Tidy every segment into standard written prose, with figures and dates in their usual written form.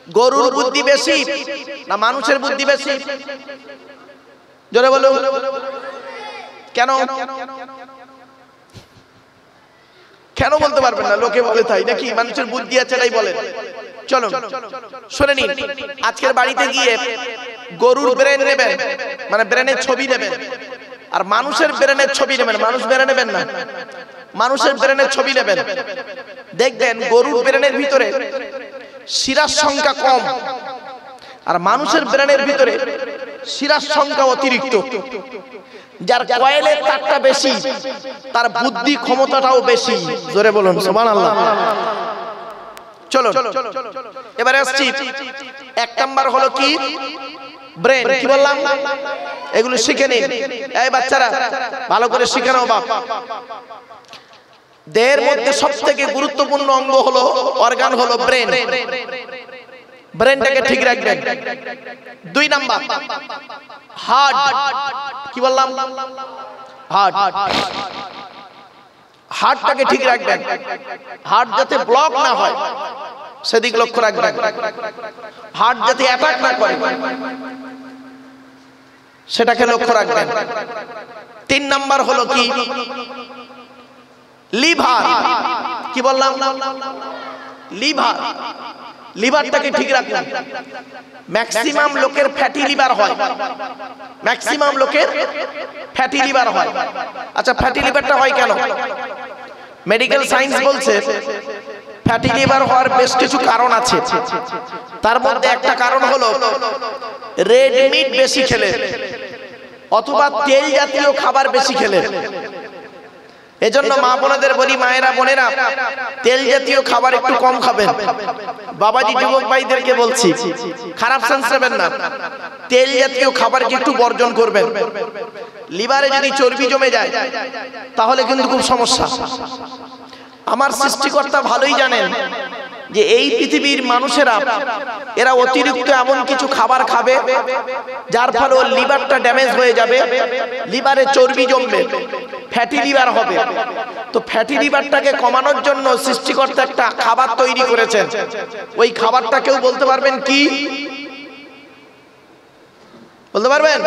গরুর বুদ্ধি বেশি না মানুষের বুদ্ধি বেশি? জোরে বলুন। কেন কেন বলতে পারবেন না? লোকে বলে তাই নাকি? মানুষের বুদ্ধি আছে তাই বলেন। চলো শুনে নিন, আজকের বাড়িতে গিয়ে গরুর ব্রেন নেবেন, মানে ব্রেনের ছবি নেবেন, আর মানুষের ব্রেনের ছবি নেবেন। মানুষ ব্রেন নেবেন না, মানুষের ব্রেনের ছবি নেবেন। দেখবেন গরুর ব্রেনের ভিতরে শিরার সংখ্যা কম, আর মানুষের ব্রেনের ভিতরে শিরার সংখ্যা অতিরিক্ত। যার কয়েলের তারটা বেশি তার বুদ্ধি ক্ষমতাটাও বেশি। জোরে বলুন সুবহানাল্লাহ। চলো এবারে আসছি। এক নাম্বার হলো কি? ব্রেন। কি বললাম? এগুলো শিখে নিন। এই বাচ্চারা ভালো করে শিখে নাও বাপ। দেহের মধ্যে সবথেকে গুরুত্বপূর্ণ অঙ্গ হলো, অর্গান হলো ব্রেন। ব্রেনটাকে ঠিক রাখবেন। 2 নাম্বার হার্ট। কি বললাম? হার্ট। হার্টটাকে ঠিক রাখবেন। হার্ট যাতে ব্লক না হয় সেদিক লক্ষ্য রাখবেন। হার্ট যাতে অ্যাটাক না করে সেটাকে লক্ষ্য রাখবেন। 3 নাম্বার হলো কি? লিভার। কি বললাম? লিভার। লিভারটাকে ঠিক রাখবেন। ম্যাক্সিমাম লোকের ফ্যাটি লিভার হয়, ম্যাক্সিমাম লোকের ফ্যাটি লিভার হয়। আচ্ছা ফ্যাটি লিভারটা হয় কেন? মেডিকেল সায়েন্স বলছে ফ্যাটি লিভার হওয়ার বেশ কিছু কারণ আছে। তার মধ্যে একটা কারণ হলো রেড মিট বেশি খেলে অথবা তেল জাতীয় খাবার বেশি খেলে। এজন্য মা বোনেদের বলি, মায়েরা বোনেরা তেল জাতীয় খাবার একটু কম খাবেন। বাবাজি যুবক ভাইদেরকে বলছি, খারাপ সেন্স নেবেন না, তেল জাতীয় খাবারকে একটু বর্জন করবেন। লিভারে যদি চর্বি জমে যায় তাহলে কিন্তু খুব সমস্যা। আমার সৃষ্টিকর্তা ভালোই জানেন যে এই পৃথিবীর মানুষেরা এরা অতিরিক্ত এমন কিছু খাবার খাবে যার ফলে ওর লিভারটা ড্যামেজ হয়ে যাবে, লিভারে চর্বি জমবে, ফ্যাটি লিভার হবে। তো ফ্যাটি লিভারটাকে কমানোর জন্য সৃষ্টিকর্তা একটা খাবার তৈরি করেছেন। ওই খাবারটা কেউ বলতে পারবেন কি? বলতে পারবেন?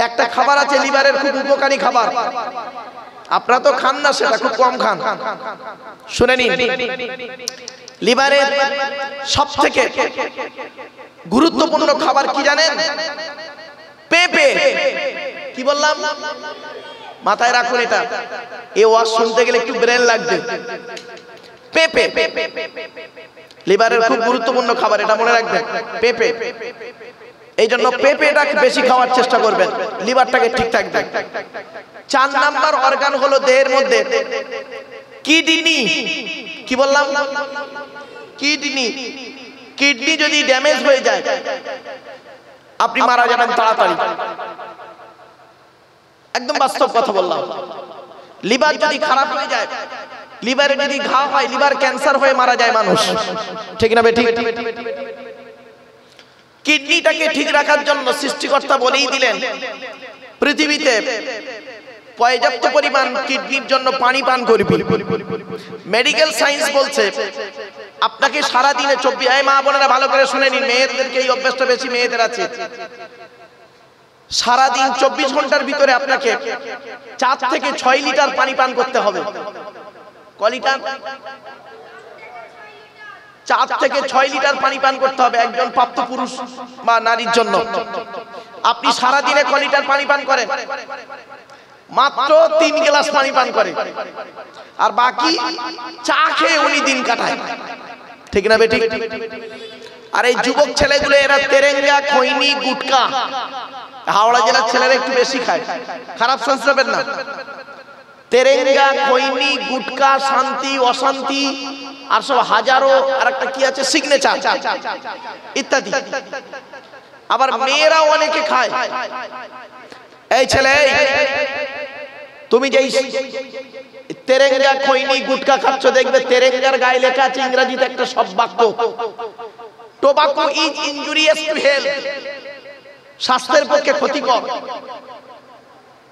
একটা খাবার আছে লিভারের খুব উপকারী খাবার, আপনারা তো খান না, সেটা খুব কম খান। শুনে নিন, লিভারের সবথেকে গুরুত্বপূর্ণ খাবার কি জানেন? পেঁপে। কি বললাম? মাথায় রাখুন এটা, এই ওয়াজ শুনতে গেলে একটু ব্রেন লাগবে। পেঁপে লিভারের খুব গুরুত্বপূর্ণ খাবার, এটা মনে রাখবেন। পেঁপে, এই জন্য পেঁপেটা বেশি খাওয়ার চেষ্টা করবেন, লিভারটাকে ঠিক থাকবে। 4 নাম্বার অর্গান হলো দেহের মধ্যে কিডনি। কি বললাম? কিডনি। কিডনি যদি ড্যামেজ হয়ে যায় আপনি মারা যাবেন তাড়াতাড়ি। একদম বাস্তব কথা বললাম। লিভার যদি খারাপ হয়ে যায়, লিভারে যদি ঘা হয়, লিভার ক্যান্সার হয়ে মারা যায় মানুষ। ঠিক না বেঠিক? কিডনিটাকে ঠিক রাখার জন্য সৃষ্টিকর্তা বলেই দিলেন পৃথিবীতে পর্যাপ্ত পরিমাণ কিডনির জন্য পানি পান করবি। মেডিকেল সায়েন্স বলছে আপনাকে সারা দিনে 24, মা বোনেরা ভালো করে শুনে নিন, মেয়েদেরকে এই অভ্যাসটা বেশি মেয়েদের আছে। সারা দিন 24 ঘন্টার ভিতরে আপনাকে 4 থেকে 6 লিটার পানি পান করতে হবে। ক লিটার? 4 থেকে 6 লিটার পানি পান করতে হবে একজন প্রাপ্ত পুরুষ বা নারীর জন্য। আপনি সারা দিনে ক লিটার পানি পান করেন? মাত্র 3 গ্লাস পানি পান করে, আর বাকি চা খেয়ে উনি দিন কাটায়। ঠিক না বেঠিক? আর এই যুবক ছেলেগুলো এরা তেরেঙ্গা, খৈনি, গুটকা, হাওড়া জেলার ছেলেরা একটু বেশি খায়। খারাপ সেন্স নেবেন না। তেরেঙ্গা, খৈনি, গুটকা, শান্তি, অশান্তি, আর সব হাজারো, আর একটা কি আছে সিগনেচার ইত্যাদি। আবার মেয়েরা অনেকে খায়। এই ছেলে, তুমি যেই তেরেঙ্গা, খৈনি, গুটকা খাচ্ছ, দেখবে তেরেঙ্গার গায়ে লেখা আছে ইংরেজিতে একটা শব্দ বাক্য, tobacco is injurious to health. স্বাস্থ্যের পক্ষে ক্ষতিকর। আর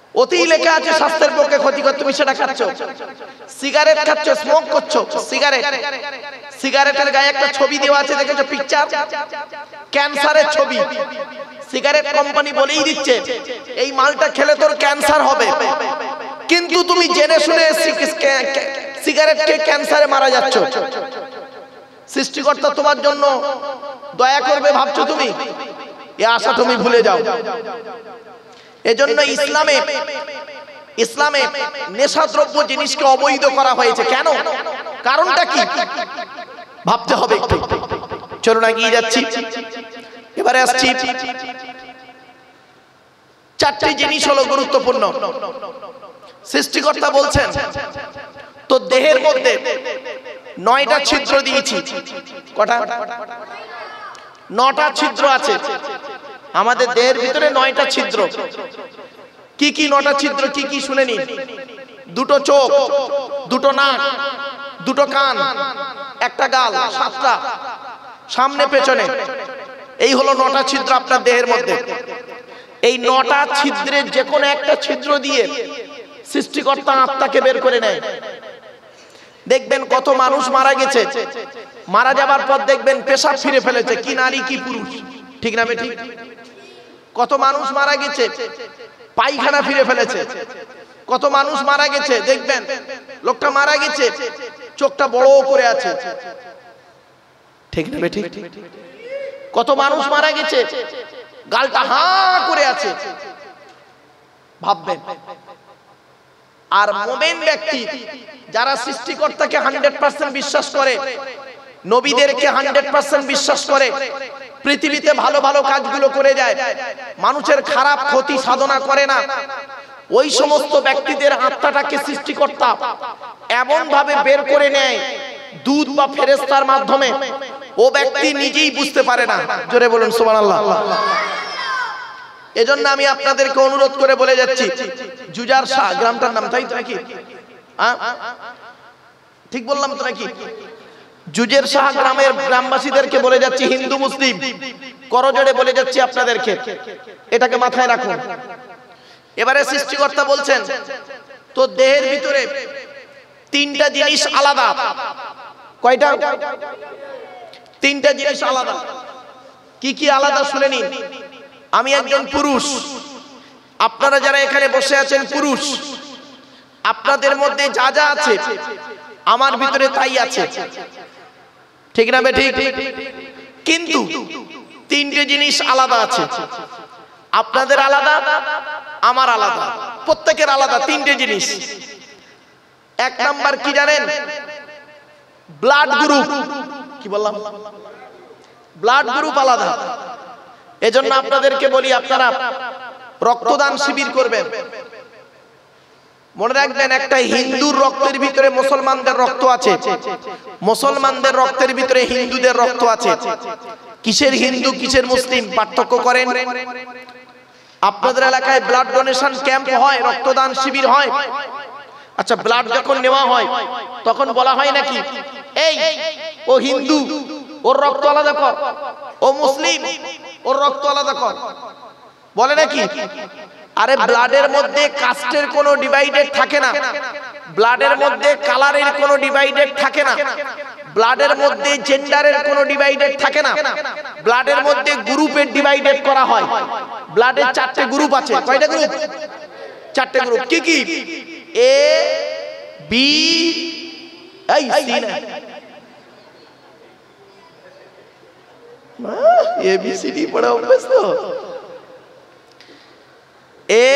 বাকি 4 থেকে 6 লিটার পানি পান করতে হবে একজন প্রাপ্ত পুরুষ বা নারীর জন্য। আপনি সারা দিনে 24 ঘন্টার ভিতরে 4 থেকে 6 লিটার পানি পান করতে হবে। ওতেই লেখা আছে স্বাস্থ্যের পক্ষে ক্ষতিকর, তুমি সেটা খাচ্ছ। সিগারেট খাচ্ছ, স্মোক করছো সিগারেট, সিগারেটের গায়ে একটা ছবি দেওয়া আছে, দেখেছো পিকচার, ক্যান্সারের ছবি। সিগারেট কোম্পানি বলেই দিচ্ছে এই মালটা খেলে তোর ক্যান্সার হবে, কিন্তু তুমি জেনে শুনে সিগারেট খেয়ে ক্যান্সারে মারা যাচ্ছ। সৃষ্টিকর্তা তোমার জন্য দয়া করবে ভাবছো তুমি? এ আশা তুমি ভুলে যাও। এজন্য ইসলামে নেশাদ্রব্য জিনিসকে অবৈধ করা হয়েছে। কেন? কারণটা কি ভাবতে হবে একটু। চলুন এগিয়ে যাচ্ছি। এবারে আসছি, চারটি জিনিস হলো গুরুত্বপূর্ণ। সৃষ্টিকর্তা বলছেন তো দেহের মধ্যে 9টা ছিদ্র দিয়েছি। কটা? 9টা ছিদ্র আছে আমাদের দেহের ভিতরে, 9টা ছিদ্র। কি কি 9টা ছিদ্র? কি কি শুনে নিন। 2টো চোখ, 2টো নাক, 2টো কান, একটা গাল, 7টা সামনে পেছনে। এই হলো 9টা ছিদ্র আপনার দেহের মধ্যে। এই 9টা ছিদ্রের যে কোনো একটা ছিদ্র দিয়ে সৃষ্টিকর্তা আত্মাকে বের করে নেয়। দেখবেন কত মানুষ মারা গেছে, মারা যাবার পর দেখবেন পেশাব ফিরে ফেলেছে, কি নারী কি পুরুষ, ঠিক না বেঠিক? কত মানুষ মারা গেছে পায়খানা ফিরে ফেলেছে। কত মানুষ মারা গেছে দেখবেন লোকটা মারা গেছে চোখটা বড় করে আছে, ঠিক না বেঠিক? কত মানুষ মারা গেছে গালটা হা করে আছে। ভাববেন। আর মুমিন ব্যক্তি যারা সৃষ্টিকর্তাকে 100% বিশ্বাস করে, নবীদেরকে 100% বিশ্বাস করে, পৃথিবীতে ভালো ভালো কাজগুলো করে যায়, মানুষের খারাপ ক্ষতি সাধনা করে না, ওই সমস্ত ব্যক্তিদের আত্মাটাকে সৃষ্টিকর্তা এমন ভাবে বের করে নেয় দূত বা ফেরেশতার মাধ্যমে, ও ব্যক্তি নিজেই বুঝতে পারে না। জোরে বলুন সুবহানাল্লাহ। এজন্য আমি আপনাদেরকে অনুরোধ করে বলে যাচ্ছি, জুজার শাহ গ্রামটার নাম, তাই তো নাকি? ঠিক বললাম তো নাকি? জুজের শাহ গ্রামের গ্রামবাসীদেরকে বলে যাচ্ছি, হিন্দু মুসলিম করজোড়ে বলে যাচ্ছি আপনাদেরকে, এটাকে মাথায় রাখুন। এবারে সৃষ্টিকর্তা বলছেন তো দেহের ভিতরে 3টা জিনিস আলাদা। কয়টা? 3টা জিনিস আলাদা। কি কি আলাদা শুনে নিন। আমি একজন পুরুষ, আপনারা যারা এখানে বসে আছেন পুরুষ, আপনাদের মধ্যে যা যা আছে আমার ভিতরে তাই আছে, ঠিক না বেঠিক? কিন্তু 3টে জিনিস আলাদা আছে। আপনাদের আলাদা, আমার আলাদা, প্রত্যেকের আলাদা 3টে জিনিস। 1 নাম্বার কি জানেন? Blood group. কি বললাম? ব্লাড গ্রুপ আলাদা। এজন্য আপনাদেরকে বলি, আপনারা রক্তদান শিবির করবেন। মনে রাখবেন, একটা হিন্দুর রক্তের ভিতরে মুসলমানদের রক্ত আছে, মুসলমানদের রক্তের ভিতরে হিন্দুদের রক্ত আছে। কিসের হিন্দু কিসের মুসলিম পার্থক্য করেন? আপনাদের এলাকায় ব্লাড ডোনেশন ক্যাম্প হয়, রক্তদান শিবির হয়। আচ্ছা, ব্লাড যখন নেওয়া হয় তখন বলা হয় নাকি এই ও হিন্দু ওর রক্ত আলাদা কর, ও মুসলিম ওর রক্ত আলাদা কর, বলে নাকি? আরে ব্লাডের মধ্যে কাস্টের কোনো ডিভাইডেড থাকে না, ব্লাডের মধ্যে কালারের কোনো ডিভাইডেড থাকে না, ব্লাডের মধ্যে জেন্ডারের কোনো ডিভাইডেড থাকে না, ব্লাডের মধ্যে গ্রুপের ডিভাইডেড করা হয়। ব্লাডের 4টে গ্রুপ আছে। কয়টা গ্রুপ? 4টে গ্রুপ। কি কি? এ বি এই সি না, এ বি সি ডি পড়া অভ্যাস তো। এ,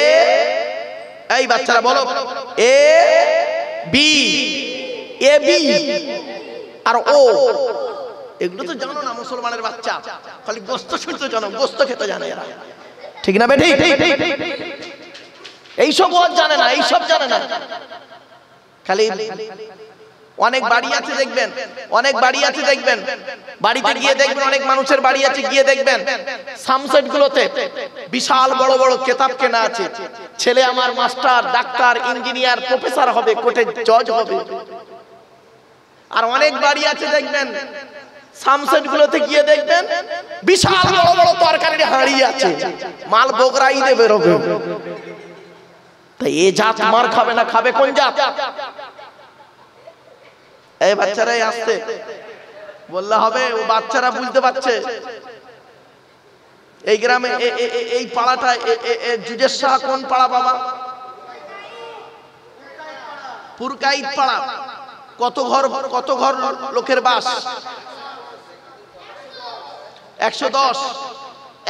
এই বাচ্চারা বলো, এ বি, এ বি আর ও। এগুলো তো জানো না মুসলমানের বাচ্চা, খালি গোস্ত শুনতে জানো, গোস্ত খেতে জানে এরা, ঠিক না বেঠিক? এইসব ও জানে না, এইসব জানে না। খালি অনেক বাড়ি আছে দেখবেন, অনেক বাড়ি আছে দেখবেন, বাড়িতে গিয়ে দেখবেন, অনেক মানুষের বাড়ি আছে, গিয়ে দেখবেন সামসেট গুলোতে বিশাল বড় বড় কেতাব কেনা আছে, ছেলে আমার মাস্টার, ডাক্তার, ইঞ্জিনিয়ার, প্রফেসর হবে, কোর্টে জজ হবে। আর অনেক বাড়ি আছে দেখবেন সামসেট গুলোতে গিয়ে দেখবেন বিশাল বড় বড় তরকারির হাঁড়ি আছে, মাল বগরাই দিয়ে বেরোবে। তাই এ জাত মার খাবে না, খাবে কোন জাত? এই বাচ্চারাই আসছে বললে হবে, ও বাচ্চারা বুঝতে পারছে। এই গ্রামে এই পাড়াটা জুজের শাহ কোন পাড়া বাবা? পুরকাইত পাড়া। কত ঘর লোকের বাস? 110।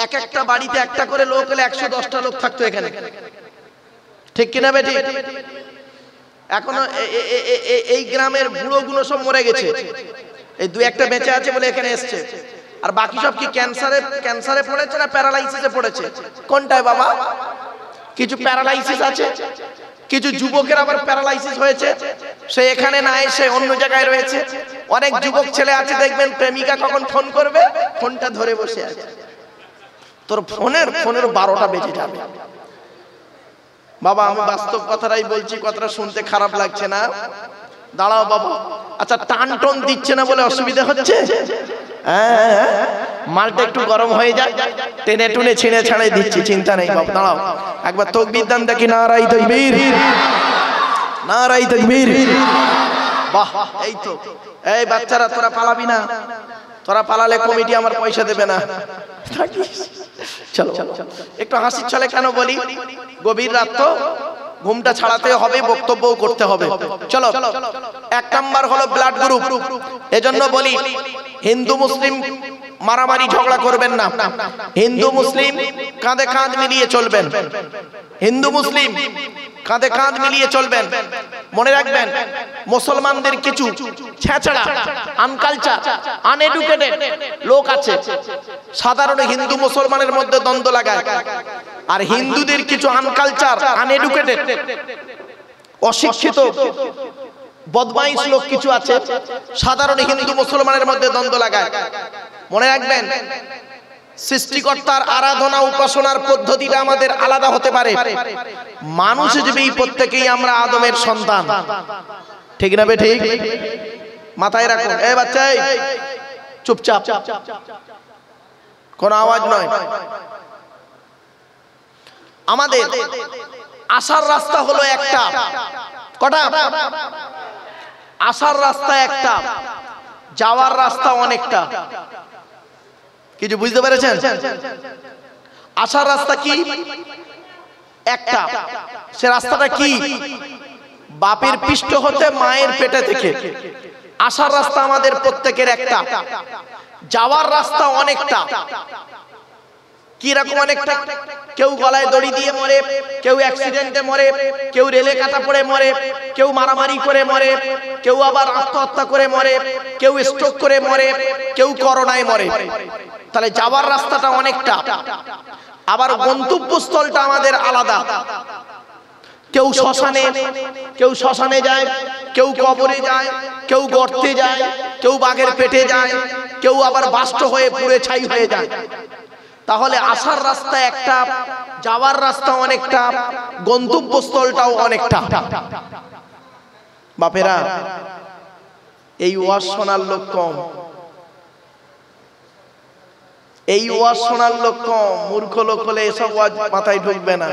এক একটা বাড়িতে একটা করে লোক হলে 110টা লোক থাকতো এখানে, ঠিক কিনা বেটি? এখনো এই গ্রামের বুড়ো গুলো সব মরে গেছে, এই দু একটা বেঁচে আছে বলে এখানে এসছে। আর বাকি সব কি ক্যান্সারে পড়েছে না প্যারালাইসিসে পড়েছে? কোনটায় বাবা? কিছু প্যারালাইসিস আছে, কিছু যুবকের আবার প্যারালাইসিস হয়েছে, সে এখানে না এসে অন্য জায়গায় রয়েছে। অনেক যুবক ছেলে আছে দেখবেন, প্রেমিকা কখন ফোন করবে ফোনটা ধরে বসে আছে, তোর ফোনের 12টা বেজে যাবে। বাবা আমি বাস্তব কথাটাই বলছি, কথাটা শুনতে খারাপ লাগছে না? দাঁড়াও বাবা। আচ্ছা টান টন দিচ্ছে না বলে অসুবিধা হচ্ছে? মালটা একটু গরম হয়ে যায়, টেনে টুনে ছিঁড়ে ছাড়াই দিচ্ছি, চিন্তা নেই বাবা। দাঁড়াও একবার তাকবীর দান দেখি, নারাই তাকবীর, নারাই তাকবীর। বাহ, এই তো। এই বাচ্চারা তোরা পালাবি না, তোরা পালালে কমিটি আমার পয়সা দেবে না। চলো একটু হাসির ছলে কেন বলি, গভীর রাত তো, ঘুমটা ছাড়াতে হবে, বক্তব্যও করতে হবে। চলো, 1 নাম্বার হলো ব্লাড গ্রুপ। এজন্য বলি হিন্দু মুসলিম মারামারি ঝগড়া করবেন না, হিন্দু মুসলিম কাঁধে কাঁধ মিলিয়ে চলবেন, হিন্দু মুসলিম কাঁধে কাঁধ মিলিয়ে চলবেন। মনে রাখবেন মুসলমানদের কিছু ছেঁচড়া, আনকালচার, আনএডুকেটেড লোক আছে, সাধারণ হিন্দু মুসলমানের মধ্যে দ্বন্দ্ব লাগায়। আর হিন্দুদের কিছু আনকালচার, আনএডুকেটেড, অশিক্ষিত বদমাইশ লোক কিছু আছে, সাধারণ হিন্দু মুসলমানের মধ্যে দ্বন্দ্ব লাগায়। মনে রাখবেন সৃষ্টিকর্তার আরাধনা উপাসনার পদ্ধতিটা আমাদের আলাদা হতে পারে। মানুষ হিসেবে প্রত্যেকেই আমরা আদমের সন্তান, ঠিক না বে ঠিক? মাথায় রাখুন। এই বাচ্চা চুপচাপ, কোন আওয়াজ নয়। আমাদের আসার রাস্তা হলো একটা। কটা? আসার রাস্তা একটা, যাওয়ার রাস্তা অনেকটা। কিছু বুঝতে পেরেছেন? আসার রাস্তা কি? একটা। সে রাস্তাটা কি? বাপের পৃষ্ঠ হতে, মায়ের পেটে থেকে। আসার রাস্তা আমাদের প্রত্যেকের একটা, যাওয়ার রাস্তা অনেকটা। কি রকম অনেকটা? কেউ গলায় দড়ি দিয়ে মরে, কেউ অ্যাক্সিডেন্টে মরে, কেউ রেলে কাটা পড়ে মরে, কেউ মারামারি করে মরে, কেউ আবার আত্মহত্যা করে মরে, কেউ স্ট্রোক করে মরে, কেউ করোনায় মরে। তাহলে যাওয়ার রাস্তাটা অনেকটা, আবার গন্তব্যস্থলটা আমাদের আলাদা। কেউ শ্মশানে যায়, কেউ কবরে যায়, কেউ গর্তে যায়, কেউ বাঘের পেটে যায়, কেউ আবার বাস্ট হয়ে পুড়ে ছাই হয়ে যায়। তাহলে আসার রাস্তা একটা, যাওয়ার রাস্তা অনেকটা, গন্তব্যস্থলটাও অনেকটা। বাপেরা এই ওয়াজ শোনার লোক কম, এই ওয়াজ শোনার লোক কম। মূর্খ লোক হলে এসব ওয়াজ মাথায় ঢুকবে না।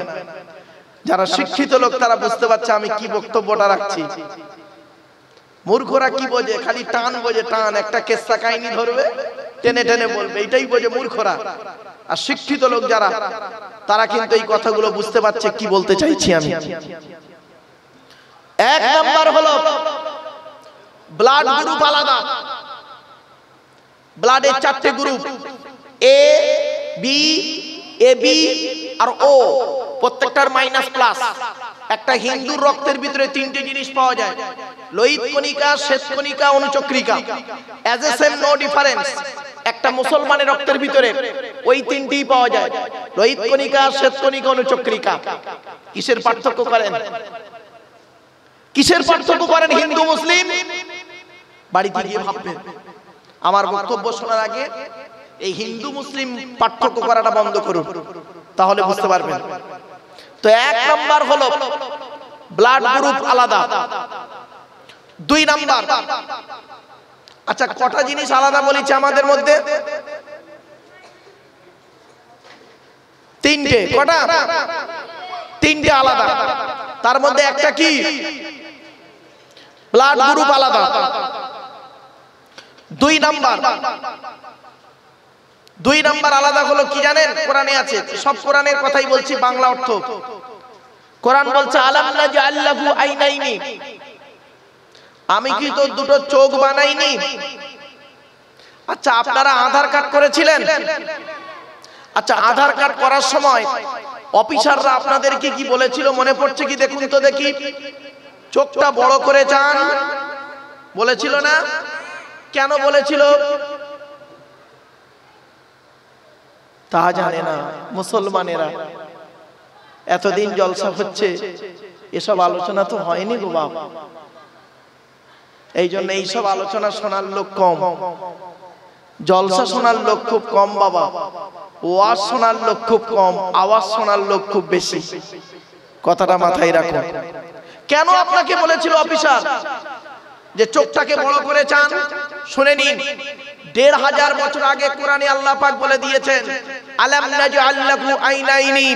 যারা শিক্ষিত লোক তারা বুঝতে পারছে আমি কি বক্তব্যটা রাখছি। মূর্খরা কি বোঝে? খালি টান বোঝে, টান। একটা কেসা কাহিনী ধরবে, টেনে টেনে বলবে, এটাই বোঝে মূর্খরা। আর শিক্ষিত লোক যারা, তারা কিন্তু এই কথাগুলো বুঝতে পারছে কি বলতে চাইছি আমি। 1 নাম্বার হলো ব্লাড গ্রুপ আলাদা। ব্লাডের 4টে গ্রুপ, এ বি, এবি আর ও, প্রত্যেকটার মাইনাস প্লাস। একটা হিন্দুর রক্তের ভিতরে 3টে জিনিস পাওয়া যায়, লোহিত কণিকা, শ্বেত কণিকা, অনুচক্রিকা। As a same no difference. একটা মুসলমানের রক্তের ভিতরে ওই 3টিই পাওয়া যায়, লোহিত কণিকা, শ্বেত কণিকা, অনুচক্রিকা। কিসের পার্থক্য করেন? কিসের পার্থক্য করেন হিন্দু মুসলিম? বাড়িতে গিয়ে ভাববেন। আমার বক্তব্য শোনার আগে এই হিন্দু মুসলিম পার্থক্য করাটা বন্ধ করুন, তাহলে বুঝতে পারবেন। তো 1 নাম্বার হলো ব্লাড গ্রুপ আলাদা। 2 নাম্বার, আচ্ছা কটা জিনিস আলাদা বলেছে আমাদের মধ্যে? 3টে। কটা? তিনটে আলাদা, তার মধ্যে একটা কি ব্লাড গ্রুপ আলাদা। দুই নাম্বার আলাদা হলো কি জানেন? কোরআনে আছে, সব কোরআনের কথাই বলছি, বাংলা অর্থ। কোরআন বলছে আলাম নাজআল লাহু আইনাইনি, আমি কি তোর দুটো চোখ বানাইনি? আচ্ছা, আপনারা আধার কার্ড করেছিলেন? আচ্ছা, আধার কার্ড করার সময় অফিসাররা আপনাদেরকে কি বলেছিল মনে পড়ছে কি? দেখুন তো দেখি, চোখটা বড় করে যান বলেছিল না? কেন বলেছিল তা জানে না মুসলমানেরা। এতদিন জলসা হচ্ছে, এসব আলোচনা তো হয়নি গো বাবা। এই জন্য এইসব আলোচনা শোনার লোক কম, জলসা শোনার লোক খুব কম বাবা, ওয়াজ শোনার লোক খুব কম, আওয়াজ শোনার লোক খুব বেশি। কথাটা মাথায় রাখুন। কেন আপনাকে বলেছিল অফিসার যে চোখটাকে বড় করে চান? শুনে নিন, ১৫০০ বছর আগে কোরআনে আল্লাহ পাক বলে দিয়েছেন আলাম নাজআল লাহু আইনাইনি,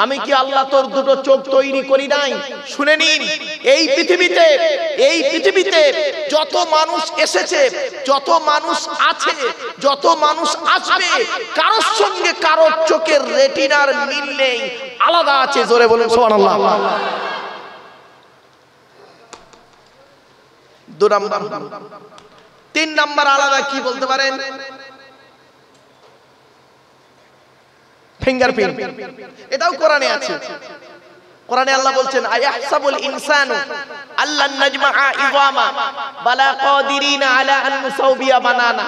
আমি কি আল্লাহ তোর দুটো চোখ তৈরি করি নাই? শুনে নিন, এই পৃথিবীতে যত মানুষ এসেছে, যত মানুষ আছে, যত মানুষ আসবে, কারোর সঙ্গে কারোর চোখের রেটিনার মিল নেই, আলাদা আছে। জোরে বলুন সুবহানাল্লাহ। ২ নাম্বার। ৩ নাম্বার আলাদা কি বলতে পারেন? ফিঙ্গারপ্রিন্ট। এটাও কোরআনে আছে। কোরআনে আল্লাহ বলছেন আয়াহসাবুল ইনসানু আল্লান নাজমাআ ইযামা বালা কাদিরিনা আলা আন নুসাউবিয়া বানানা।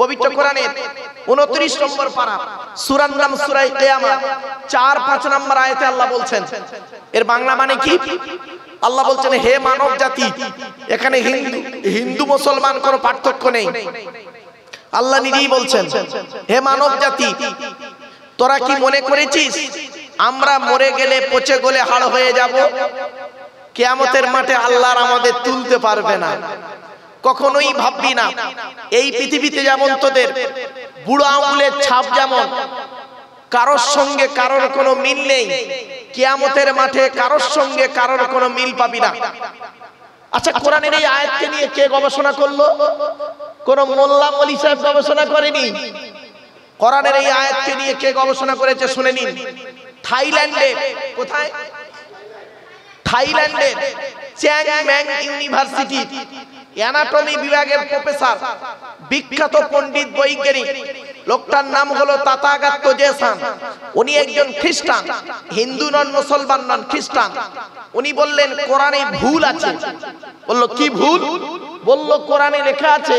পবিত্র কোরআনের ২৯ নম্বর পারা, সূরার নাম সূরা কিয়ামত, ৪-৫ নম্বর আয়াতে আল্লাহ বলছেন, এর বাংলা মানে কি? আল্লাহ বলছেন হে মানব জাতি, এখানে হিন্দু মুসলমান কোনো পার্থক্য নেই। আল্লাহ নিজেই বলছেন হে মানব জাতি, তোরা কি মনে করেছিস আমরা মরে গেলে পচে গলে হাড় হয়ে যাব? কিয়ামতের মাঠে আল্লাহ আমাদের তুলতে পারবে না। কখনোই ভাববি না। এই পৃথিবীতে যেমন তোদের বুড়ো আঙুলের ছাপ যেমন কারোর সঙ্গে কারোর কোনো মিল নেই, কিয়ামতের মাঠে কারোর সঙ্গে কারোর কোনো মিল পাবি না। আচ্ছা, কোরআনের এই আয়াতকে নিয়ে কে গবেষণা করলো? কোন মোল্লা মলি সাহেব গবেষণা করেনি। কোরআনের এই আয়াতকে নিয়ে কে গবেষণা করেছে শুনে নিন। থাইল্যান্ডে, কোথায়? থাইল্যান্ডে চ্যাংম্যাং ইউনিভার্সিটি অ্যানাটমি বিভাগের প্রফেসর, বিখ্যাত পণ্ডিত বৈজ্ঞানিক, লোকটার নাম হলো তাথাগত জেসান। উনি একজন খ্রিস্টান, হিন্দু নন, মুসলমান নন, খ্রিস্টান। উনি বললেন কোরআনে ভুল আছে। বললো কি ভুল? বলল কোরআনে লেখা আছে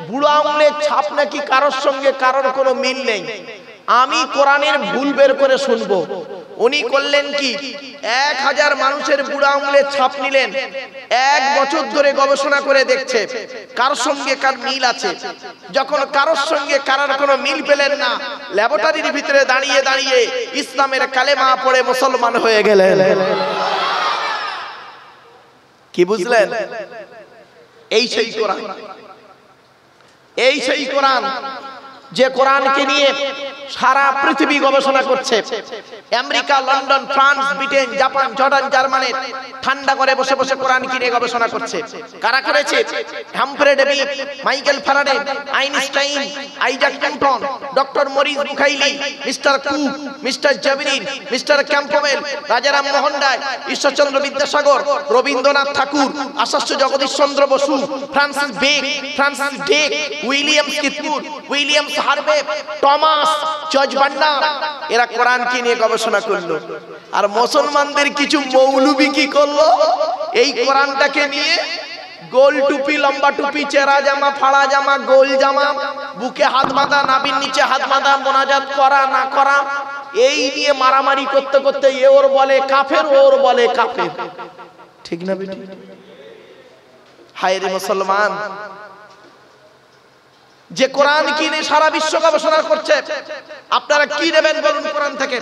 বুড়ো আঙুলের ছাপ নাকি কারোর সঙ্গে কারোর কোনো মিল নেই। আমি কোরআনের ভুল বের করে শুনবো। উনি করলেন কি, ১০০০ মানুষের বুড়ো আঙুলের ছাপ নিলেন, ১ বছর ধরে গবেষণা করে দেখছে কারোর সঙ্গে কার মিল আছে। যখন কারোর সঙ্গে কারোর কোনো মিল পেলেন না, ল্যাবরেটরির ভিতরে দাঁড়িয়ে দাঁড়িয়ে ইসলামের কালেমা পড়ে মুসলমান হয়ে গেলেন। কি বুঝলেন? এই সেই কোরআন, এই সেই কোরআন যে কোরআনকে নিয়ে সারা পৃথিবী গবেষণা করছে। America, London, France, Britain, Japan, Jordan, Germany ঠান্ডা করে বসে বসে কোরআনকে নিয়ে গবেষণা করছে। কারা করেছে? Humphry Davy, Michael Faraday, Einstein, Isaac Newton, doctor Maurice Bucaille, mister Cook, mister জাবিরিন, mister Campbell, Rajaram Mohan Roy, Ishwarchandra Vidyasagar, Rabindranath Tagore, Acharya Jagadish Chandra Bose, Francis ডেক, উইলিয়ামস কিথপুর, উইলিয়ামস হার্ভে, টমাস, জর্জ বান্ডার, এরা কোরআনকে নিয়ে গবেষণা করলো। আর মুসলমানদের কিছু মৌলবি কি করলো? এই কোরআনটাকে নিয়ে গোল টুপি, লম্বা টুপি, চেরা জামা, ফাড়া জামা, গোল জামা, বুকে হাত বাঁধা, নাভির নিচে হাত বাঁধা, মোনাজাত করা না করা, এই নিয়ে মারামারি করতে করতে এ ওর বলে কাফের, ওর বলে কাফের। ঠিক না বেটি? হায় রে মুসলমান, যে কোরআন কিনে সারা বিশ্ব গবেষণা করছে, আপনারা কি নেবেন বলুন কোরআন থেকে?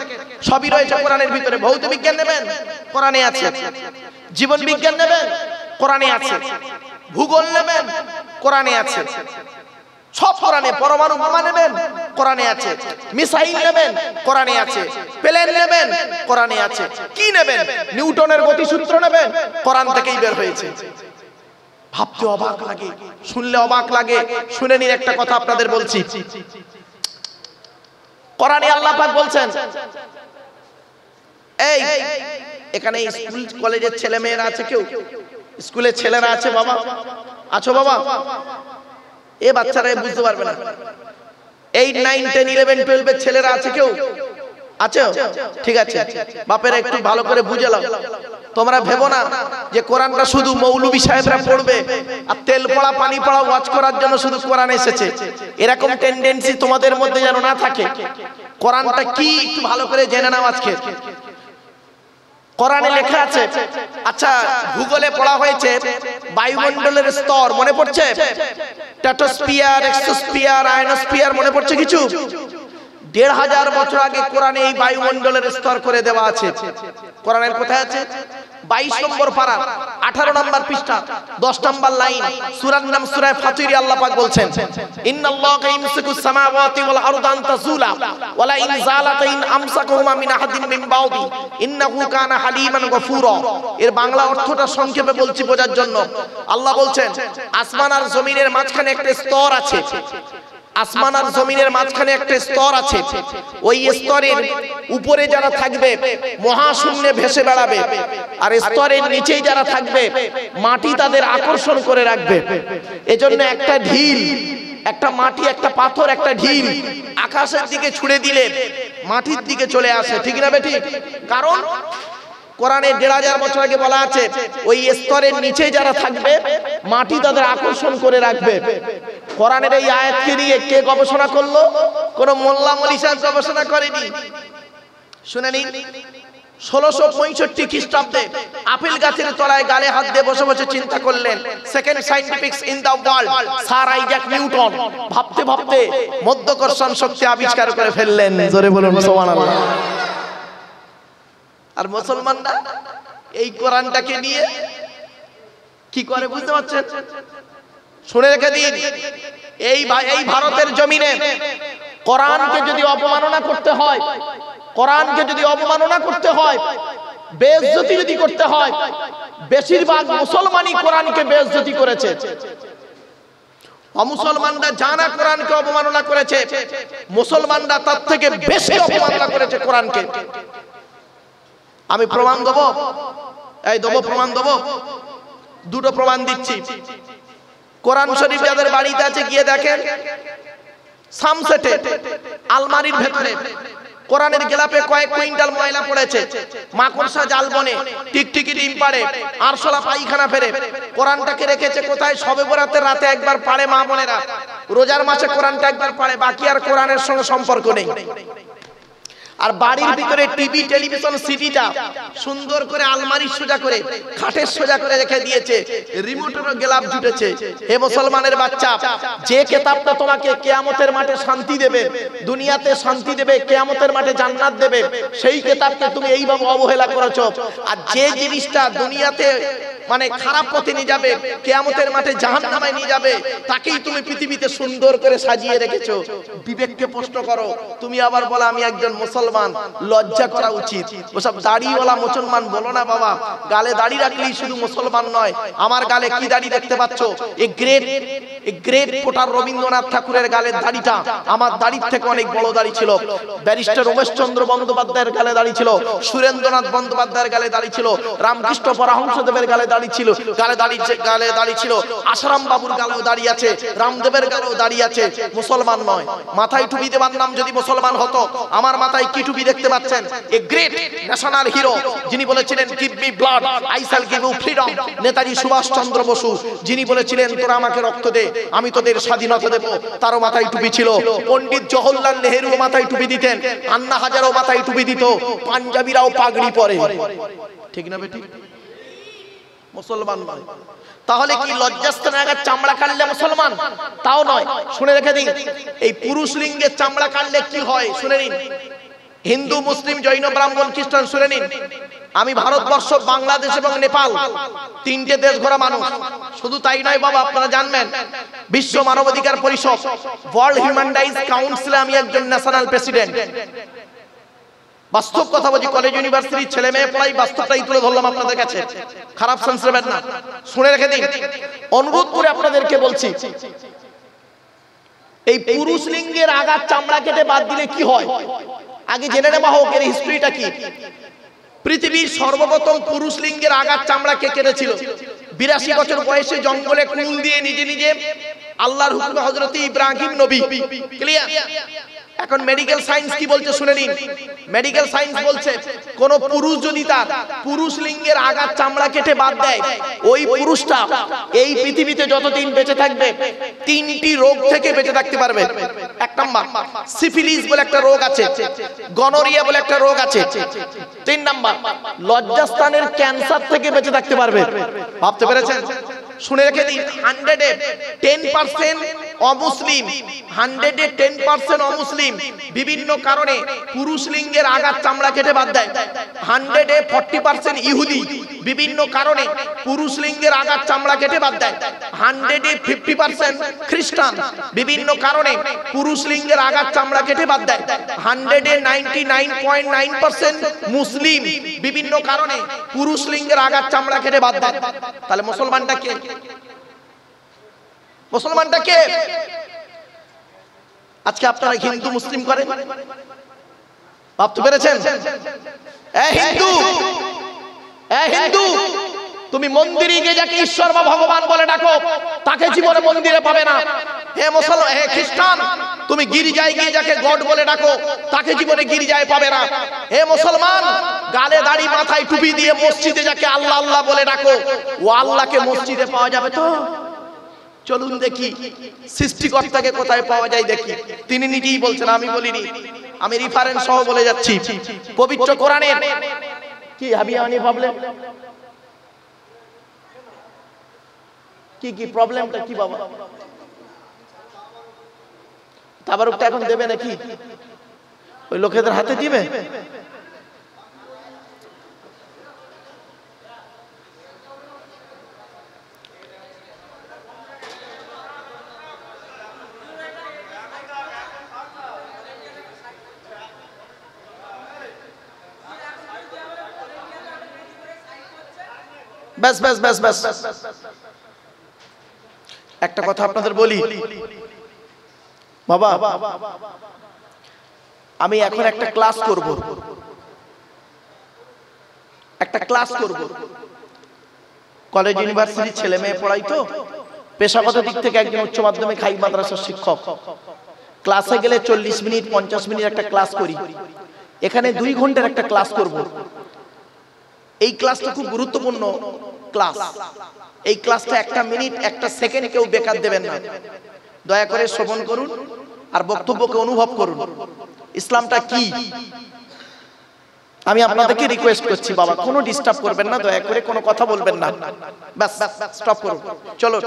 সবই রয়েছে কোরআনের ভিতরে। ভৌত বিজ্ঞান নেবেন, কোরআনে আছে। জীবন বিজ্ঞান নেবেন, কোরআনে আছে। ভূগোল নেবেন, কোরআনে আছে। সব কোরআনে। পরমাণু বোমা নেবেন, কোরআনে আছে। মিসাইল নেবেন, কোরআনে আছে। প্লেন নেবেন, কোরআনে আছে। কি নেবেন? নিউটনের গতিসূত্র নেবেন, কোরআন থেকেই বের হয়েছে। ভাবতে অবাক লাগে, শুনলে অবাক লাগে। শুনে নিন একটা কথা আপনাদের বলছি। কোরআনে আল্লাহ পাক বলছেন, এই এখানে স্কুল কলেজের ছেলে মেয়েরা আছে? কেউ স্কুলের ছেলেরা আছে? বাবা আছো? বাবা এ বাচ্চারা বুঝতে পারবে না। 8, 9, 10, 11, 12 এর ছেলেরা আছে? কেউ আছে? ঠিক আছে, বাপেরা একটু ভালো করে বুঝে নাও। তোমরা ভেবো না যে কোরআনটা শুধু মৌলবী সাহেবরা পড়বে আর তেল পড়া পানি পড়া ওয়াজ করার জন্য শুধু কোরআন এসেছে, এরকম টেন্ডেন্সি তোমাদের মধ্যে যেন না থাকে। কোরআনটা কি একটু ভালো করে জেনে নাও আজকে। কোরআনে লেখা আছে, আচ্ছা ভূগোলে পড়া হয়েছে বায়ুমণ্ডলের স্তর, মনে পড়ছে? স্ট্র্যাটোস্ফিয়ার, এক্সোস্ফিয়ার, আয়নোস্ফিয়ার, মনে পড়ছে কিছু? 1500 বছর আগে কোরআনে এই বায়ুমণ্ডলের স্তর করে দেওয়া আছে। কোরআনের কোথায় আছে? 22 নম্বর পারা 18 নম্বর পৃষ্ঠা 10 নম্বর লাইন, সূরার নাম সূরা ফাতির। আল্লাহ পাক বলছেন, ইন্নাল্লাহা ইয়ামসিকুস সামাওয়াতি ওয়াল আরদা আন তাযুলা ওয়া লা ইন যালাতা ইন আমসাকুহুমা মিন আহাদিন মিন বাউদি ইন্নাহু কানা হালিমান গফুরা। এর বাংলা অর্থটা সংক্ষেপে বলছি বোঝার জন্য। আল্লাহ বলছেন, আসমান আর জমিনের মাঝখানে একটা স্তর আছে। আসমান আর জমিনের মাঝখানে একটা স্তর আছে। ওই স্তরের উপরে যারা থাকবে মহাশূন্যে ভেসে বেড়াবে, আর স্তরের নিচেই যারা থাকবে মাটি তাদের আকর্ষণ করে রাখবে। এজন্য একটা ঢিল, একটা মাটি, একটা পাথর, একটা ঢিল আকাশের দিকে ছুড়ে দিলে মাটির দিকে চলে আসে, ঠিক না বেঠিক? কারণ কোরআনে 1500 বছর আগে বলা আছে ওই স্তরের নিচে যারা থাকবে মাটি তাদের আকর্ষণ করে রাখবে। কোরআনের এই আয়াতকে নিয়ে কে গবেষণা করলো? কোন মোল্লা মলিশা গবেষণা করেনি। শুনে নিন, 1665 খ্রিস্টাব্দে আপেল গাছের তলায় গালে হাত দিয়ে বসে বসে চিন্তা করলেন second scientific in the world sir Isaac Newton. ভাবতে ভাবতে মধ্যাকর্ষণ শক্তি আবিষ্কার করে ফেললেন। জোরে বলুন সুবহানাল্লাহ। আর মুসলমানরা এই কোরআনটাকে নিয়ে কি করে বুঝতে পারছেন? শুনে রেখে দিন, এই ভারতের জমিনে কোরআনকে যদি অপমাননা করতে হয়, কোরআনকে যদি অপমাননা করতে হয়, বেইজ্জতি যদি করতে হয়, বেশিরভাগ মুসলমানই কোরআনকে বেইজ্জতি করেছে। অমুসলমানরা জানা কোরআনকে অপমাননা করেছে, মুসলমানরা তার থেকে বেশি অপমাননা করেছে কোরআনকে। আমি প্রমাণ দেবো, এই দেবো প্রমাণ দেবো, দুটো প্রমাণ দিচ্ছি। কোরআন শরীফ যাদের বাড়িতে আছে গিয়ে দেখেন, সামসেটে আলমারির ভেতরে কোরআনের গেলাপে কয়েক কুইন্টাল ময়লা পড়েছে। মাকড়সা জাল বনে, টিকটিকি ডিম পাড়ে, আরশোলা পায়খানা ফেরে। কোরআনটাকে রেখেছে কোথায়? শবে বরাতের রাতে একবার পাড়ে মা বোনেরা, রোজার মাসে কোরআনটা একবার পাড়ে, বাকি আর কোরআনের সঙ্গে সম্পর্ক নেই। আর বাড়ির ভিতরে টিভি, টেলিভিশন, সিডিটা সুন্দর করে আলমারি সোজা করে, খাটের সোজা করে রেখে দিয়েছে, রিমোটেরও গেলাপ জুটেছে। হে মুসলমানের বাচ্চা, যে কিতাবটা তোমাকে কিয়ামতের মাঠে শান্তি দেবে, দুনিয়াতে শান্তি দেবে, কিয়ামতের মাঠে জান্নাত দেবে, সেই কিতাবকে তুমি এইভাবে অবহেলা করেছো। আর যে জিনিসটা দুনিয়াতে মানে খারাপ পথে নিয়ে যাবে, কিয়ামতের মাঠে জাহান্নামে নিয়ে যাবে, তাকেই তুমি পৃথিবীতে সুন্দর করে সাজিয়ে রেখেছো। বিবেককে প্রশ্ন করো। তুমি আবার বলো আমি একজন মুসলমান, লজ্জা করা উচিত। ওসব দাড়িওয়ালা মুসলমান বলো না বাবা। গালে দাড়ি রাখলেই শুধু মুসলমান নয়। আমার গালে কি দাড়ি দেখতে পাচ্ছ? এই গ্রেট পোটার রবীন্দ্রনাথ ঠাকুরের গালের দাড়িটা আমার দাড়ির থেকে অনেক বড় দাড়ি ছিল। ব্যারিস্টার উমেশচন্দ্র বন্দ্যোপাধ্যায়ের গালে দাড়ি ছিল, সুরেন্দ্রনাথ বন্দ্যোপাধ্যায়ের গালে দাড়ি ছিল, রামকৃষ্ণ পরমহংসদেবের গালে দাড়ি ছিল, গালে দাড়ি ছিল, আসারাম বাবুর গালেও দাড়ি আছে, রামদেবের গালেও দাড়ি আছে। মুসলমান নয়। মাথায় টুপি দেবার নাম যদি মুসলমান হতো, আমার মাথায় কি টুপি দেখতে পাচ্ছেন? এ গ্রেট ন্যাশনাল হিরো, যিনি বলেছিলেন give me blood I shall give you freedom, Netaji Subhash Chandra Bose, যিনি বলেছিলেন তোরা আমাকে রক্ত দে আমি তোদের স্বাধীনতা দেব, তারও মাথায় টুপি ছিল। পণ্ডিত জওহরলাল নেহেরুও মাথায় টুপি দিতেন, আন্না হাজারও মাথায় টুপি দিত, পাঞ্জাবিরাও পাগড়ি পরে। ঠিক না বেটি? মুসলমান নয়। তাহলে কি লজ্জাস্থানে আগে চামড়া কাটলে মুসলমান? তাও নয়। শুনে রেখে দিন, এই পুরুষ লিঙ্গের চামড়া কাটলে কি হয় শুনে নিন। হিন্দু, মুসলিম, জৈন, ব্রাহ্মণ, খ্রিস্টান শুনে নিন। আমি ভারতবর্ষ, বাংলাদেশ এবং নেপাল তিনটে দেশ ঘোরা মানুষ। শুধু তাই নয় বাবা, আপনারা জানবেন বিশ্ব মানবাধিকার পরিষদ, ওয়ার্ল্ড হিউম্যান রাইটস কাউন্সিলে আমি একজন ন্যাশনাল প্রেসিডেন্ট। বাস্তব কথা বলছি, কলেজ ইউনিভার্সিটির ছেলে মেয়ে পড়াই, বাস্তবটাই তুলে ধরলাম আপনাদের কাছে, খারাপ সেন্স নেবেন না, শুনে রেখে দিন। অনুরোধ করে আপনাদেরকে বলছি, এই পুরুষ লিঙ্গের আগার চামড়া কেটে বাদ দিলে কি হয় আগে জেনে নেওয়া হোক, এর হিস্ট্রিটা কি। পৃথিবীর সর্বপ্রথম পুরুষ লিঙ্গের আগার চামড়া কে কেটেছিল? 82 বছর বয়সে জঙ্গলে কুল দিয়ে নিজে নিজে আল্লাহর হুকুমে হযরত ইব্রাহিম নবী। ক্লিয়ার? এখন মেডিকেল সায়েন্স কি বলছে শুনে নিন। মেডিকেল সায়েন্স বলছে কোন পুরুষ যদি তার পুরুষ লিঙ্গের আগার চামড়া কেটে বাদ দেয়, ওই পুরুষটা এই পৃথিবীতে যতদিন বেঁচে থাকবে 3টি রোগ থেকে বেঁচে থাকতে পারবে। 1 নাম্বার সিফিলিস বলে একটা রোগ আছে, গনোরিয়া বলে একটা রোগ আছে। 3 নাম্বার লজ্জাস্থানের ক্যান্সার থেকে বেঁচে থাকতে পারবে। ভাবতে পেরেছেন? শুনে রেখে দিন, 100-এ 10% অমুসলিম, 100-এ 10% অমুসলিম বিভিন্ন কারণে পুরুষ লিঙ্গের আগার চামড়া কেটে বাদ দেয়। 100-এ 40% ইহুদি বিভিন্ন কারণে পুরুষ লিঙ্গের আগার চামড়া কেটে বাদ দেয়। 100-এ 50% খ্রিস্টান বিভিন্ন কারণে পুরুষ লিঙ্গের আগার চামড়া কেটে বাদ দেয়। 100-এ 99.9% মুসলিম বিভিন্ন কারণে পুরুষ লিঙ্গের আগার চামড়া কেটে বাদ দেয়। তাহলে মুসলমানটা কে? মুসলমানটা কে? আজকে আপনারা হিন্দু মুসলিম করেন, ভাবতে পেরেছেন? হিন্দু, হিন্দু তুমি মন্দিরে গিয়ে যাকে ঈশ্বর বা ভগবান বলে ডাকো, তাকে জীবনে মন্দিরে পাবে না। হে মুসলমান, হে খ্রিস্টান তুমি গির্জায় গিয়ে যাকে গড বলে ডাকো, তাকে জীবনে গির্জায় পাবে না। হে মুসলমান, গালে দাড়ি মাথায় টুপি দিয়ে মসজিদে যাকে আল্লাহ আল্লাহ বলে ডাকো, ও আল্লাহকে মসজিদে পাওয়া যাবে তো? চলুন দেখি সৃষ্টিকর্তাকে কোথায় পাওয়া যায় দেখি। তিনি নিজেই বলছেন, আমি বলিনি, আমি রেফারেন্স সহ বলে যাচ্ছি। পবিত্র কোরআনের কি হাবিয়ানি প্রবলেম, কি প্রবলেমটা কি বাবা? তাবারুকটা এখন দেবে নাকি? ওই লোকেদের হাতে দিবে? ব্যাস ব্যাস ব্যাস ব্যাস, একটা কথা আপনাদের বলি বাবা, আমি এখন একটা ক্লাস করব, একটা ক্লাস করব। কলেজ ইউনিভার্সিটির ছেলে মেয়ে পড়াই তো, পেশাগত দিক থেকে একজন উচ্চ মাধ্যমিক হাই মাদ্রাসার শিক্ষক। ক্লাসে গেলে 40 মিনিট 50 মিনিট একটা ক্লাস করি, এখানে 2 ঘন্টার একটা ক্লাস করব। এই ক্লাসটা খুব গুরুত্বপূর্ণ ক্লাস। এই ক্লাসটা 1 মিনিট 1 সেকেন্ড কেউ বেকার দেবেন না। দয়া করে শ্রবণ করুন আর বক্তব্যকে অনুভব করুন। ইসলামটা কি আমি আপনাদেরকে রিকোয়েস্ট করছি বাবা, কোনো ডিস্টার্ব করবেন না, দয়া করে কোনো কথা বলবেন না, ব্যাস স্টপ করুন। চলো,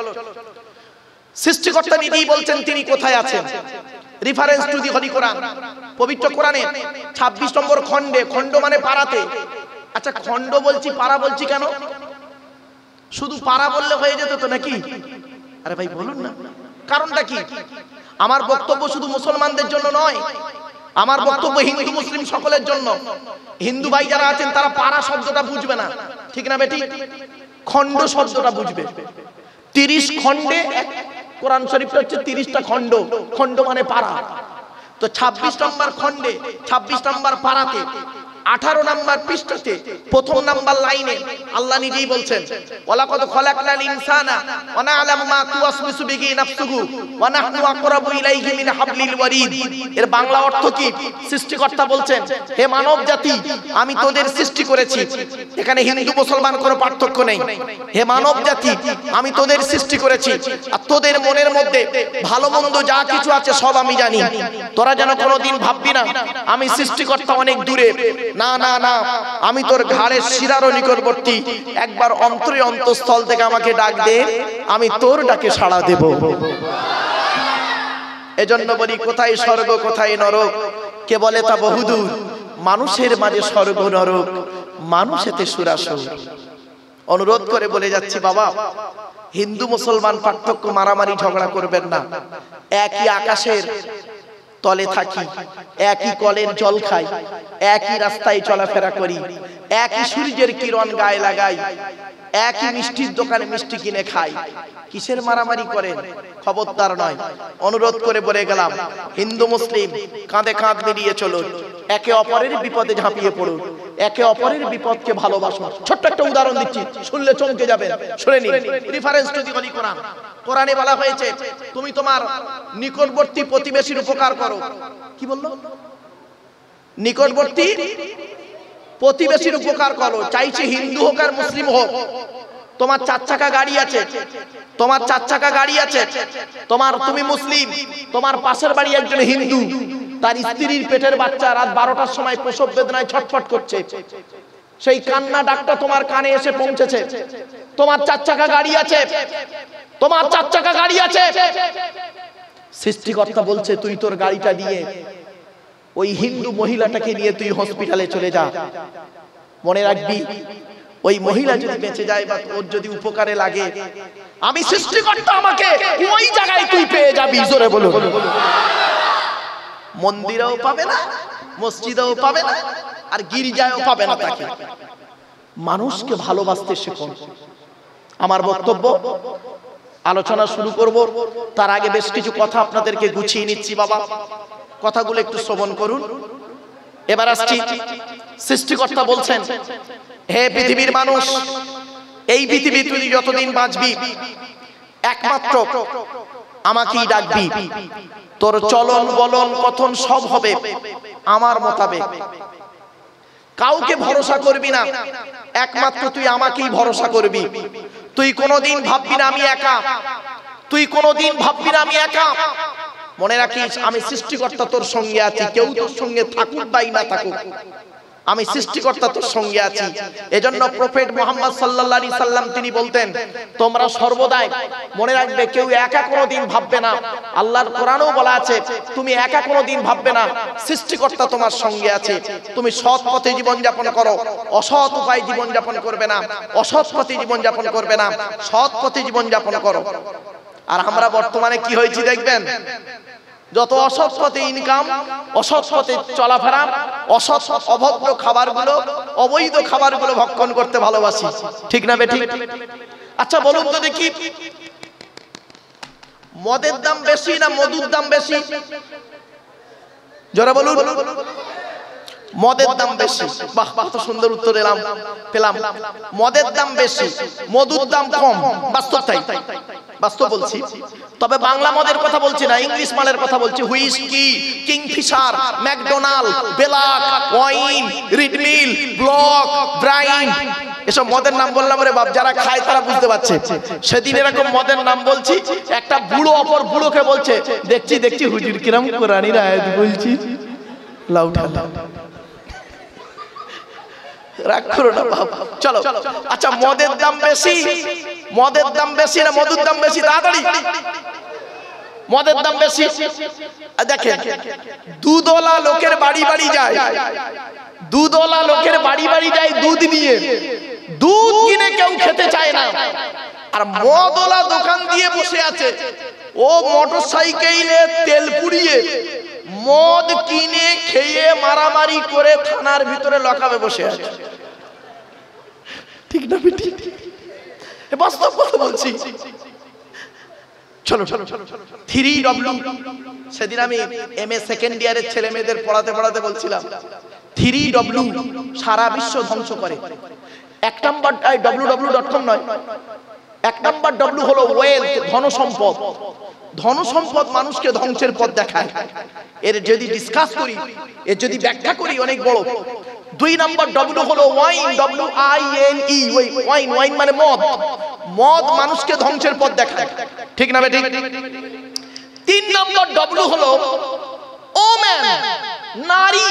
সৃষ্টিকর্তা নিজেই বলছেন তিনি কোথায় আছেন। রেফারেন্স টু দি হলি কোরআন, পবিত্র কোরআনে 26 নম্বর খণ্ডে, খণ্ড মানে পারাতে। আচ্ছা খণ্ড বলছি পারা বলছি কেন? শুধু পারা বললে হয়ে যেত তো নাকি? আরে ভাই বলুন না, কারণটা কি? আমার বক্তব্য শুধু মুসলমানদের জন্য নয়, আমার বক্তব্য হিন্দু মুসলিম সকলের জন্য। হিন্দু ভাই যারা আছেন তারা পারা শব্দটা বুঝবে না, ঠিক না বেটি? খণ্ড শব্দটা বুঝবে। 30 খণ্ডে, কোরআন শরীফটা হচ্ছে 30টা খণ্ড, খণ্ড মানে পারা। তো 26 নম্বর খণ্ডে 26 নম্বর পারাতে 18 নম্বর পৃষ্ঠাতে 1ম নাম্বার লাইনে আল্লাহ নিজেই বলছেন, ওয়ালাকাদ খলাকনাল ইনসানা ওয়া না'লামু মা তুওয়াসবিসু বিহি নাফসুহু ওয়া নাহনু আকরাবু ইলাইহি মিন হাবলিল ওয়ারিদ। এর বাংলা অর্থ কি? সৃষ্টিকর্তা বলছেন, হে মানব জাতি, আমি তোদের সৃষ্টি করেছি। এখানে হিন্দু মুসলমান কোনো পার্থক্য নেই। হে মানব জাতি, আমি তোদের সৃষ্টি করেছি, আর তোদের মনের মধ্যে ভালো মন্দ যা কিছু আছে সব আমি জানি। তোরা যেন কোনোদিন ভাববি না আমি সৃষ্টিকর্তা অনেক দূরে। না না না, আমি তোর ঘাড়ের শিরারও নিকটবর্তী। একবার অন্তরে অন্তঃস্থল থেকে আমাকে ডাক দে, আমি তোর ডাকে সাড়া দেব। এজন্য বলি, কোথায় স্বর্গ কোথায় নরক কে বলে তা বহুদূর। মানুষের মাঝে স্বর্গ নরক, মানুষ এতে সুরাসুর। অনুরোধ করে বলে যাচ্ছি বাবা, হিন্দু মুসলমান পার্থক্য, মারামারি ঝগড়া করবেন না। একই আকাশের তলে থাকি, একই কলের জল খাই, একই রাস্তায় চলাফেরা করি, একই সূর্যের কিরণ গায়ে লাগাই, একই মিষ্টির দোকানে মিষ্টি কিনে খাই। কিসের মারামারি করেন? খবরদার নয়। অনুরোধ করে বলে গেলাম, হিন্দু মুসলিম কাঁধে কাঁধ মিলিয়ে চলুন, একে অপরের বিপদে ঝাঁপিয়ে পড়ুন, একে অপরের বিপদকে ভালোবাসুন। ছোট্ট একটা উদাহরণ দিচ্ছি, শুনলে চমকে যাবেন, শুনে নিন। রেফারেন্স টু দি হোলি কোরআন। কোরআনে বলা হয়েছে, তুমি তোমার নিকটবর্তী প্রতিবেশীর উপকার করো। কি বললো? নিকটবর্তী প্রতিবেশীর উপকার করো। চাইছে হিন্দু হোক আর মুসলিম হোক। তোমার 4 চাকা গাড়ি আছে, তোমার 4 চাকা গাড়ি আছে, তুমি মুসলিম, তোমার পাশের বাড়ি একজন হিন্দু, তার স্ত্রীর পেটের বাচ্চা রাত 12টার সময় প্রসব বেদনায় ছটফট করছে, সেই কান্না ডাকটা তোমার কানে এসে পৌঁছেছে। তোমার 4 চাকা গাড়ি আছে, তোমার 4 চাকা গাড়ি আছে, সৃষ্টিকর্তা বলছে তুই তোর গাড়িটা দিয়ে ওই হিন্দু মহিলাটাকে নিয়ে তুই হসপিটালে চলে যা। মনে রাখবি, ওই মহিলা যদি বেঁচে যায় বা ওর যদি উপকারে লাগে, আমি সৃষ্টিকর্তা আমাকে ওই জায়গায় তুই পেয়ে যাবি। জোরে বলুন। মন্দিরেও পাবে না, মসজিদেও পাবে না, আর গির্জায়ও পাবে না তাকে। মানুষকে ভালোবাসতে শিখুন। আমার বক্তব্য, আলোচনা শুরু করব, তার আগে বেশ কিছু কথা আপনাদেরকে গুছিয়ে নিচ্ছি বাবা, কথাগুলো একটু শ্রবণ করুন। এবার আসছি, সৃষ্টিকর্তা বলছেন, হে পৃথিবীর মানুষ, এই পৃথিবী তুই যতদিন বাঁচবি একমাত্র আমাকেই ডাকবি, তোর চলন বলন কথন সব হবে আমার মোতাবেক। কাউকে ভরসা করবি না, একমাত্র তুই আমাকেই ভরসা করবি। তুই কোনোদিন ভাববি না আমি একা, তুই কোনোদিন ভাববি না আমি একা। মনে রাখিস, আমি সৃষ্টিকর্তা তোর সঙ্গে আছি। কেউ তোর সঙ্গে থাকুক বা না থাকুক, আমি সৃষ্টিকর্তা তোর সঙ্গে আছি। এজন্য প্রফেট মুহাম্মদ সাল্লাল্লাহু আলাইহি সাল্লাম তিনি বলতেন, তোমরা সর্বদাই মনে রাখবে কেউ একা কোনোদিন ভাববে না। আল্লাহর কোরআনেও বলা আছে, তুমি একা কোনোদিন ভাববে না, সৃষ্টিকর্তা তোমার সঙ্গে আছে। তুমি সৎ পথে জীবন যাপন করো, অসৎ উপায়ে জীবন যাপন করবে না, অসৎ পথে জীবন যাপন করবে না, সৎ পথে জীবন যাপন করো। আর আমরা বর্তমানে কি হয়েছি দেখবেন, যত অসৎ পথে ইনকাম, অসৎ পথে চলাফেরা, অসৎ অভদ্র খাবারগুলো, অবৈধ খাবারগুলো ভক্ষণ করতে ভালোবাসি। ঠিক না বেঠিক? আচ্ছা বলুন তো দেখি, মদের দাম বেশি না মধুর দাম বেশি? জোরে বলুন। মদের দাম বেশি। বাহ, কত সুন্দর উত্তর পেলাম। মদের দাম বেশি, মধুর দাম কম। বাস্তব তাই, বাস্তব বলছি। তবে বাংলা মদের কথা বলছি না, ইংলিশ মালের কথা বলছি। হুইস্কি, কিংফিশার, ম্যাকডোনাল্ড, বেলাক, ওয়াইন, রিডমিল, ব্লক, ব্রাইন, এসব মদের নাম বললাম রে বাপ, যারা খায় তারা বুঝতে পারছে। সেদিন এরকম মদের নাম বলছি, একটা বুড়ো অপর বুড়োকে বলছে, দেখছি হুজুর কিরম কোরআনের আয়াত বলছি, লাউ ঠালাউ। রাগ করো না বাবা, চলো। আচ্ছা, মদের দাম বেশি, মদের দাম বেশি না মধুর দাম বেশি? তাড়াতাড়ি। মদের দাম বেশি। দেখেন, দুধওয়ালা লোকের বাড়ি বাড়ি যায়, দুধওয়ালা লোকের বাড়ি বাড়ি যায় দুধ নিয়ে, দুধ কিনে কেউ খেতে চায় না। আর মদওয়ালা দোকান দিয়ে বসে আছে, ও মোটরসাইকেলে তেল পুড়িয়ে মদ কিনে খেয়ে মারামারি করে থানার ভিতরে লকাবে বসে আছে। ঠিক না বেটি? বাস্তব কথা বলছি। চলো 3W, সেদিন আমি MA সেকেন্ড ইয়ারের ছেলে মেয়েদের পড়াতে বলছিলাম, 3W সারা বিশ্ব ধ্বংস করে। 1 নাম্বার www.com নয়, 1 নাম্বার W হলো ওয়েলথ, ধনসম্পদ। ধনসম্পদ মানুষকে ধ্বংসের পথ দেখায়। এর যদি ডিসকাস করি, এর যদি ব্যাখ্যা করি, অনেক বড়। 2 নাম্বার W হলো ওয়াইন, WINE, ওয়াইন মানে মদ। মদ মানুষকে ধ্বংসের পথ দেখায়। ঠিক না বেঠিক? 3 নাম্বার W হলো ওম্যান, নারী।